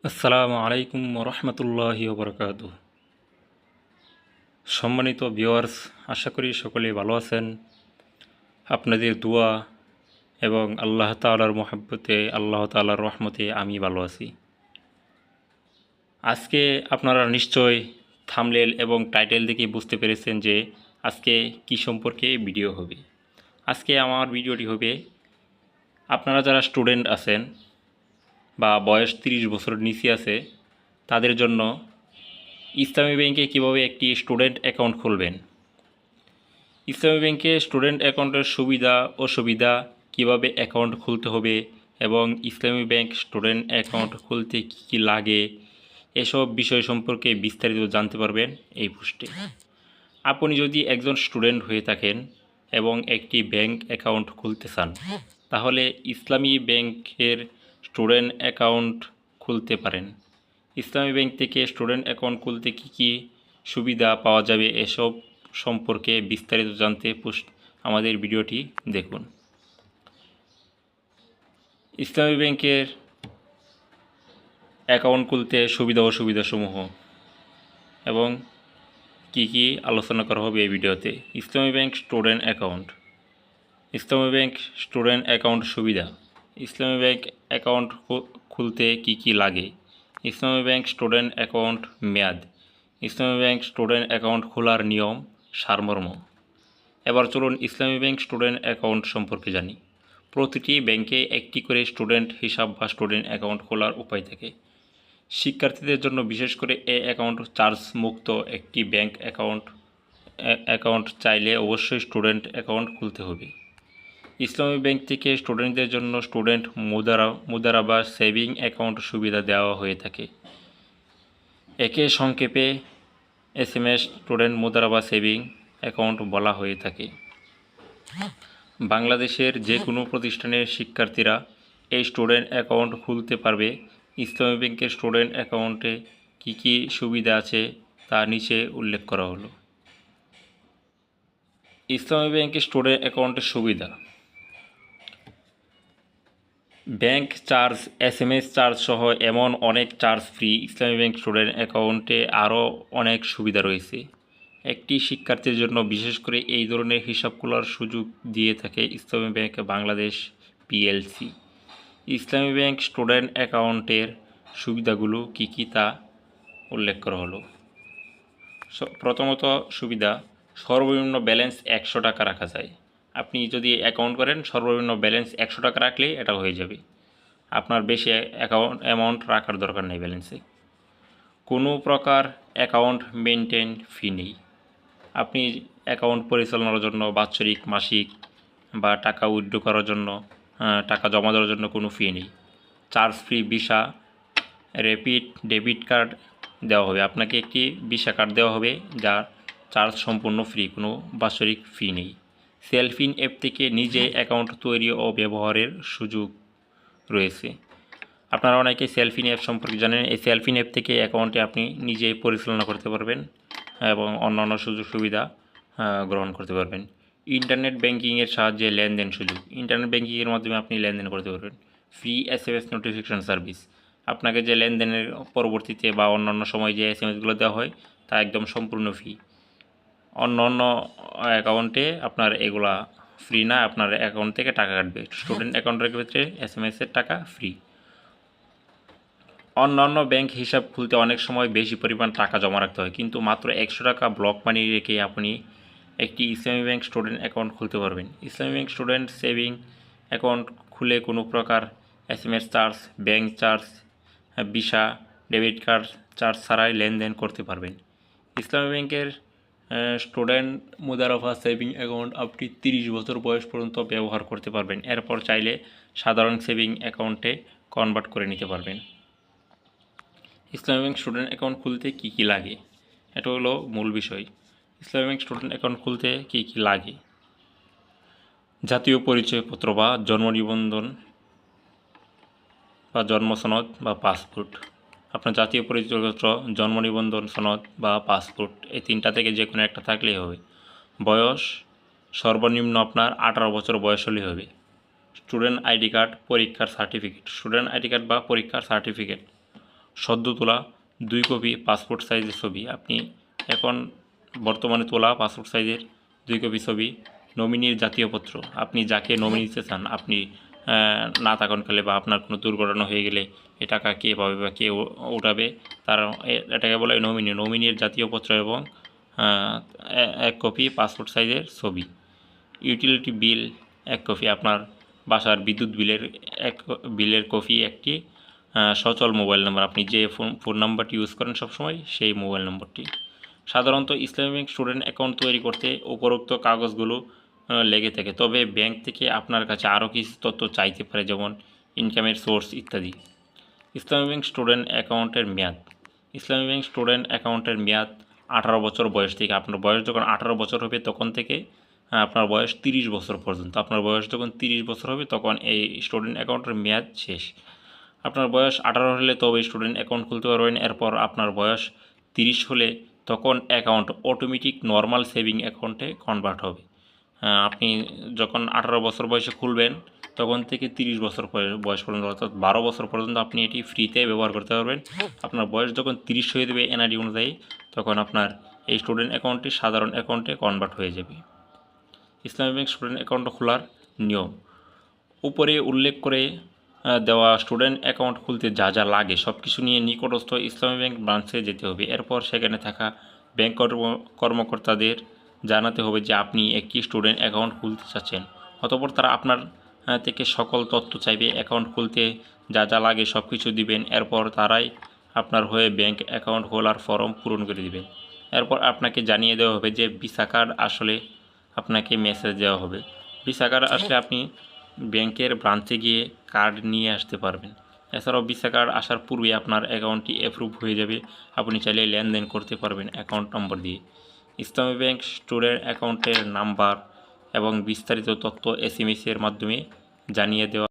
আসসালামু আলাইকুম রহমতুল্লাহি ওবরকাতুহ। সম্মানিত ভিউয়ার্স, আশা করি সকলেই ভালো আছেন। আপনাদের দোয়া এবং আল্লাহ তাআলার মহব্বতে, আল্লাহ তাআলার রহমতে আমি ভালো আছি। আজকে আপনারা নিশ্চয় থাম্বনেল এবং টাইটেল দেখে বুঝতে পেরেছেন যে আজকে কি সম্পর্কে ভিডিও হবে। আজকে আমার ভিডিওটি হবে, আপনারা যারা স্টুডেন্ট আছেন বা বয়স 30 বছরের নিচে আছে তাদের জন্য ইসলামী ব্যাংকে কীভাবে একটি স্টুডেন্ট অ্যাকাউন্ট খুলবেন, ইসলামী ব্যাংকে স্টুডেন্ট অ্যাকাউন্টের সুবিধা অসুবিধা, কিভাবে অ্যাকাউন্ট খুলতে হবে এবং ইসলামী ব্যাংক স্টুডেন্ট অ্যাকাউন্ট খুলতে কী কী লাগে, এসব বিষয় সম্পর্কে বিস্তারিত জানতে পারবেন এই পোস্টে। আপনি যদি একজন স্টুডেন্ট হয়ে থাকেন এবং একটি ব্যাংক অ্যাকাউন্ট খুলতে চান, তাহলে ইসলামী ব্যাংকের স্টুডেন্ট অ্যাকাউন্ট খুলতে পারেন। ইসলামী ব্যাংক থেকে স্টুডেন্ট অ্যাকাউন্ট খুলতে কী কী সুবিধা পাওয়া যাবে এসব সম্পর্কে বিস্তারিত জানতে আমাদের ভিডিওটি দেখুন। ইসলামী ব্যাংকের অ্যাকাউন্ট খুলতে সুবিধা অসুবিধাসমূহ এবং কি কি আলোচনা করা হবে এই ভিডিওতে। ইসলামী ব্যাংক স্টুডেন্ট অ্যাকাউন্ট। ইসলামী ব্যাংক স্টুডেন্ট অ্যাকাউন্ট সুবিধা। ইসলামী ব্যাংক অ্যাকাউন্ট খুলতে কি কি লাগে। ইসলামী ব্যাংক স্টুডেন্ট অ্যাকাউন্ট মেয়াদ। ইসলামী ব্যাংক স্টুডেন্ট অ্যাকাউন্ট খোলার নিয়ম সারমর্ম। এবার চলুন ইসলামী ব্যাংক স্টুডেন্ট অ্যাকাউন্ট সম্পর্কে জানি। প্রতিটি ব্যাংকে একটি করে স্টুডেন্ট হিসাব বা স্টুডেন্ট অ্যাকাউন্ট খোলার উপায় থাকে। শিক্ষার্থীদের জন্য বিশেষ করে এ অ্যাকাউন্ট চার্জ মুক্ত একটি ব্যাংক অ্যাকাউন্ট চাইলে অবশ্যই স্টুডেন্ট অ্যাকাউন্ট খুলতে হবে। ইসলামী ব্যাংক থেকে স্টুডেন্টদের জন্য স্টুডেন্ট মুদারাবা সেভিং অ্যাকাউন্ট সুবিধা দেওয়া হয়ে থাকে। একে সংক্ষেপে SMS student Mudaraba saving account বলা হয়ে থাকে। বাংলাদেশের যে কোনো প্রতিষ্ঠানের শিক্ষার্থীরা এই স্টুডেন্ট অ্যাকাউন্ট খুলতে পারবে। ইসলামী ব্যাংকের স্টুডেন্ট অ্যাকাউন্টে কী কী সুবিধা আছে তা নিচে উল্লেখ করা হলো। ইসলামী ব্যাংকের স্টুডেন্ট অ্যাকাউন্টের সুবিধা: ব্যাংক চার্জ, SMS চার্জ সহ এমন অনেক চার্জ ফ্রি। ইসলামী ব্যাংক স্টুডেন্ট অ্যাকাউন্টে আরও অনেক সুবিধা রয়েছে। একটি শিক্ষার্থীর জন্য বিশেষ করে এই ধরনের হিসাব খোলার সুযোগ দিয়ে থাকে ইসলামী ব্যাংক বাংলাদেশ PLC। ইসলামী ব্যাংক স্টুডেন্ট অ্যাকাউন্টের সুবিধাগুলো কী কী তা উল্লেখ করা হলো। প্রথমত সুবিধা: সর্বনিম্ন ব্যালেন্স 100 টাকা রাখা যায়। আপনি যদি অ্যাকাউন্ট করেন সর্বনিম্ন ব্যালেন্স 100 টাকা রাখলেই এটা হয়ে যাবে, আপনার বেশি অ্যামাউন্ট রাখার দরকার নেই ব্যালেন্সে। কোনো প্রকার অ্যাকাউন্ট মেনটেন ফি নেই। আপনি অ্যাকাউন্ট পরিচালনার জন্য বাৎসরিক, মাসিক বা টাকা উইথড্র করার জন্য, টাকা জমা দেওয়ার জন্য কোনো ফি নেই। Charge free visa, rapid debit card দেওয়া হবে। আপনাকে একটি ভিসা কার্ড দেওয়া হবে যার চার্জ সম্পূর্ণ ফ্রি, কোনো বাৎসরিক ফি নেই। সেলফিন অ্যাপ থেকে নিজে অ্যাকাউন্ট তৈরি ও ব্যবহারের সুযোগ রয়েছে। আপনারা অনেকে সেলফিন অ্যাপ সম্পর্কে জানেন। এই সেলফিন অ্যাপ থেকে অ্যাকাউন্টে আপনি নিজে পরিচালনা করতে পারবেন এবং অন্যান্য সুযোগ সুবিধা গ্রহণ করতে পারবেন। ইন্টারনেট ব্যাংকিংয়ের সাহায্যে লেনদেন সুযোগ। ইন্টারনেট ব্যাংকিংয়ের মাধ্যমে আপনি লেনদেন করতে পারবেন। Free SMS notification service. আপনাকে যে লেনদেনের পরবর্তীতে বা অন্যান্য সময় যে SMSগুলো দেওয়া হয় তা একদম সম্পূর্ণ ফ্রি। অন্য অন্য অ্যাকাউন্টে আপনার এগুলা ফ্রি না, আপনার অ্যাকাউন্ট থেকে টাকা কাটবে। স্টুডেন্ট অ্যাকাউন্টের ক্ষেত্রে SMS-এর টাকা ফ্রি। অন্যান্য ব্যাংক হিসাব খুলতে অনেক সময় বেশি পরিমাণ টাকা জমা রাখতে হয়, কিন্তু মাত্র 100 টাকা ব্লক মানি রেখে আপনি একটি ইসলামী ব্যাংক স্টুডেন্ট অ্যাকাউন্ট খুলতে পারবেন। ইসলামী ব্যাংক স্টুডেন্ট সেভিং অ্যাকাউন্ট খুলে কোনো প্রকার SMS charge, bank charge, visa, debit card charge ছাড়াই লেনদেন করতে পারবেন। ইসলামী ব্যাংকের স্টুডেন্ট মুদারাবা সেভিং অ্যাকাউন্ট আপনি 30 বছর বয়স পর্যন্ত ব্যবহার করতে পারবেন। এরপর চাইলে সাধারণ সেভিং অ্যাকাউন্টে কনভার্ট করে নিতে পারবেন। ইসলামী ব্যাংক স্টুডেন্ট অ্যাকাউন্ট খুলতে কী কী লাগে, এটা হলো মূল বিষয়। ইসলামী ব্যাংক স্টুডেন্ট অ্যাকাউন্ট খুলতে কী কী লাগে: জাতীয় পরিচয়পত্র বা জন্ম নিবন্ধন বা জন্ম সনদ বা পাসপোর্ট। আপনার জাতীয় পরিচয়পত্র, জন্ম নিবন্ধন সনদ বা পাসপোর্ট, এই তিনটা থেকে যে কোনো একটা থাকলেই হবে। বয়স সর্বনিম্ন আপনার 18 বছর বয়স হলেই হবে। স্টুডেন্ট ID কার্ড, পরীক্ষার সার্টিফিকেট। স্টুডেন্ট ID কার্ড বা পরীক্ষার সার্টিফিকেট। সদ্য তোলা 2 কপি পাসপোর্ট সাইজের ছবি। আপনি এখন বর্তমানে তোলা পাসপোর্ট সাইজের 2 কপি ছবি, নমিনির জাতীয়পত্র, আপনি যাকে নমিনি দিতে চান, আপনি না থাকনকালে বা আপনার কোনো দুর্ঘটনা হয়ে গেলে এ টাকা কে পাবে বা কে উঠাবে, তার এটাকে বলে নমিনি। নমিনির জাতীয়পত্র এবং 1 কপি পাসপোর্ট সাইজের ছবি। ইউটিলিটি বিল 1 কপি, আপনার বাসার বিদ্যুৎ বিলের কপি একটি, সচল মোবাইল নাম্বার, আপনি যে ফোন নাম্বারটি ইউজ করেন সবসময় সেই মোবাইল নম্বরটি। সাধারণত ইসলামী ব্যাংক স্টুডেন্ট অ্যাকাউন্ট তৈরি করতে উপরোক্ত কাগজগুলো লেগে থাকে, তবে ব্যাংক থেকে আপনার কাছে আরও কিছু তথ্য চাইতে পারে, যেমন ইনকামের সোর্স ইত্যাদি। ইসলামী ব্যাংক স্টুডেন্ট অ্যাকাউন্টের মেয়াদ। ইসলামী ব্যাংক স্টুডেন্ট অ্যাকাউন্টের মেয়াদ 18 বছর বয়স থেকে। আপনার বয়স যখন 18 বছর হবে তখন থেকে আপনার বয়স 30 বছর পর্যন্ত। আপনার বয়স যখন 30 বছর হবে তখন এই স্টুডেন্ট অ্যাকাউন্টের মেয়াদ শেষ। আপনার বয়স 18 হলে তবে স্টুডেন্ট অ্যাকাউন্ট খুলতে পারবেন। এরপর আপনার বয়স 30 হলে তখন অ্যাকাউন্ট অটোমেটিক নর্মাল সেভিং অ্যাকাউন্টে কনভার্ট হবে। আপনি যখন 18 বছর বয়সে খুলবেন তখন থেকে 30 বছর বয়স পর্যন্ত, অর্থাৎ 12 বছর পর্যন্ত আপনি এটি ফ্রিতে ব্যবহার করতে পারবেন। আপনার বয়স যখন 30 হয়ে দেবে এনআরডি অনুযায়ী, তখন আপনার এই স্টুডেন্ট অ্যাকাউন্টটি সাধারণ অ্যাকাউন্টে কনভার্ট হয়ে যাবে। ইসলামী ব্যাংক স্টুডেন্ট অ্যাকাউন্ট খোলার নিয়ম। উপরে উল্লেখ করে দেওয়া স্টুডেন্ট অ্যাকাউন্ট খুলতে যা যা লাগে সব কিছু নিয়ে নিকটস্থ ইসলামী ব্যাংক ব্রাঞ্চে যেতে হবে। এরপর সেখানে থাকা ব্যাংক কর্মকর্তাদের জানাতে হবে যে আপনি একটি স্টুডেন্ট অ্যাকাউন্ট খুলতে চাচ্ছেন। অতঃপর তারা আপনার থেকে সকল তথ্য চাইবে। অ্যাকাউন্ট খুলতে যা যা লাগে সব কিছু দিবেন। এরপর তারাই আপনার হয়ে ব্যাংক অ্যাকাউন্ট খোলার ফর্ম পূরণ করে দিবেন। এরপর আপনাকে জানিয়ে দেওয়া হবে যে ভিসা কার্ড আসলে আপনাকে মেসেজ দেওয়া হবে। ভিসা কার্ড আসলে আপনি ব্যাংকের ব্রাঞ্চে গিয়ে কার্ড নিয়ে আসতে পারবেন। এছাড়াও ভিসা কার্ড আসার পূর্বে আপনার অ্যাকাউন্টটি অ্যাপ্রুভ হয়ে যাবে। আপনি চাইলে লেনদেন করতে পারবেন অ্যাকাউন্ট নম্বর দিয়ে। ইসলামী ব্যাংক স্টুডেন্ট অ্যাকাউন্টের নাম্বার এবং বিস্তারিত তথ্য SMS এর মাধ্যমে জানিয়ে দেওয়া